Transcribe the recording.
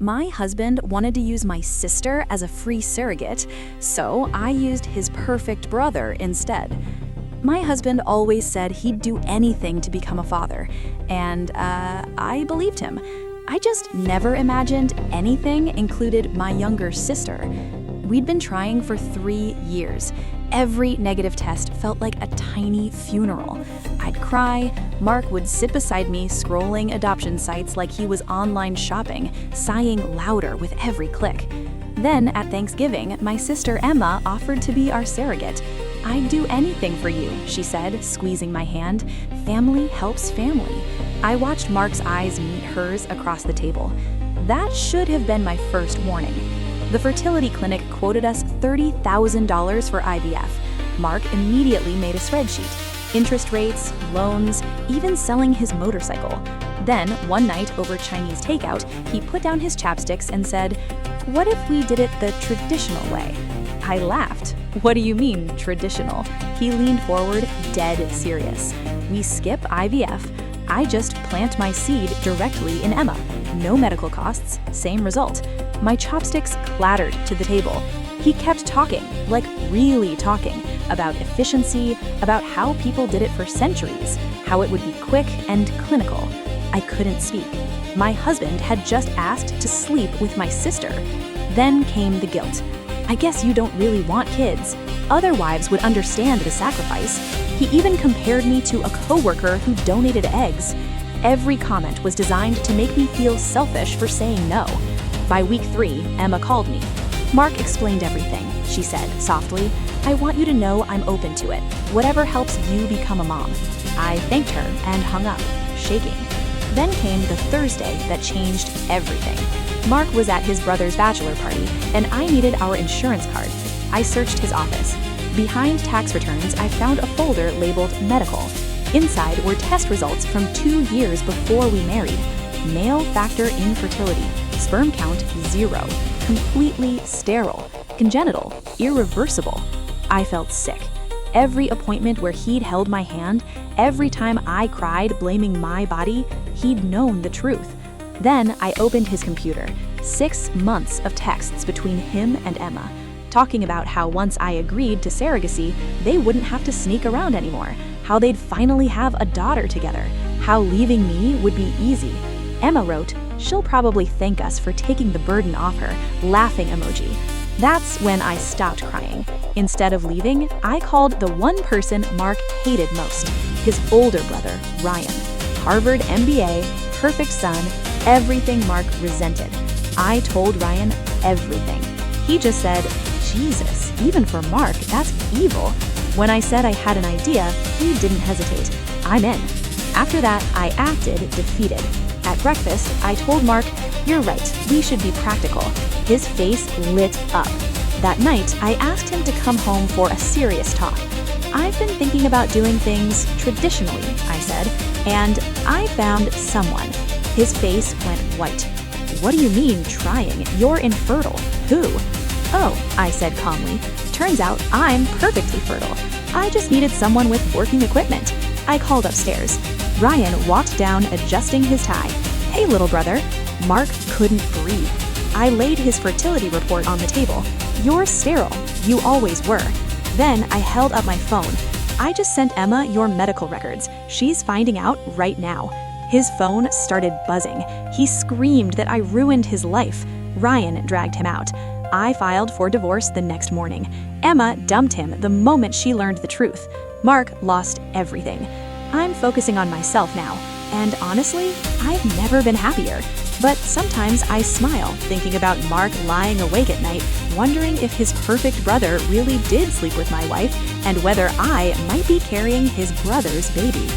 My husband wanted to use my sister as a free surrogate, so I used his perfect brother instead. My husband always said he'd do anything to become a father, and I believed him. I just never imagined anything included my younger sister. We'd been trying for 3 years. Every negative test felt like a tiny funeral. I'd cry, Mark would sit beside me scrolling adoption sites like he was online shopping, sighing louder with every click. Then, at Thanksgiving, my sister Emma offered to be our surrogate. "I'd do anything for you," she said, squeezing my hand. "Family helps family." I watched Mark's eyes meet hers across the table. That should have been my first warning. The fertility clinic quoted us $30,000 for IVF. Mark immediately made a spreadsheet. Interest rates, loans, even selling his motorcycle. Then, one night over Chinese takeout, he put down his chapsticks and said, "What if we did it the traditional way?" I laughed. "What do you mean, traditional?" He leaned forward, dead serious. "We skip IVF. I just plant my seed directly in Emma. No medical costs, same result." My chopsticks clattered to the table. He kept talking, like really talking, about efficiency, about how people did it for centuries, how it would be quick and clinical. I couldn't speak. My husband had just asked to sleep with my sister. Then came the guilt. "I guess you don't really want kids. Other wives would understand the sacrifice." He even compared me to a coworker who donated eggs. Every comment was designed to make me feel selfish for saying no. By week 3, Emma called me. "Mark explained everything," she said softly. "I want you to know I'm open to it. Whatever helps you become a mom." I thanked her and hung up, shaking. Then came the Thursday that changed everything. Mark was at his brother's bachelor party, and I needed our insurance card. I searched his office. Behind tax returns, I found a folder labeled medical. Inside were test results from 2 years before we married. Male factor infertility, sperm count 0, completely sterile, congenital, irreversible. I felt sick. Every appointment where he'd held my hand, every time I cried blaming my body, he'd known the truth. Then I opened his computer. 6 months of texts between him and Emma, talking about how once I agreed to surrogacy, they wouldn't have to sneak around anymore, how they'd finally have a daughter together, how leaving me would be easy. Emma wrote, "She'll probably thank us for taking the burden off her," laughing emoji. That's when I stopped crying. Instead of leaving, I called the one person Mark hated most, his older brother, Ryan. Harvard MBA, perfect son, everything Mark resented. I told Ryan everything. He just said, "Jesus, even for Mark, that's evil." When I said I had an idea, he didn't hesitate. "I'm in." After that, I acted defeated. At breakfast, I told Mark, "You're right, we should be practical." His face lit up. That night, I asked him to come home for a serious talk. "I've been thinking about doing things traditionally," I said, "and I found someone." His face went white. "What do you mean, trying? You're infertile. Who?" "Oh," I said calmly, "turns out I'm perfectly fertile. I just needed someone with working equipment." I called upstairs. Ryan walked down, adjusting his tie. "Hey, little brother." Mark couldn't breathe. I laid his fertility report on the table. "You're sterile. You always were." Then I held up my phone. "I just sent Emma your medical records. She's finding out right now." His phone started buzzing. He screamed that I ruined his life. Ryan dragged him out. I filed for divorce the next morning. Emma dumped him the moment she learned the truth. Mark lost everything. I'm focusing on myself now, and honestly, I've never been happier. But sometimes I smile thinking about Mark lying awake at night, wondering if his perfect brother really did sleep with my wife, and whether I might be carrying his brother's baby.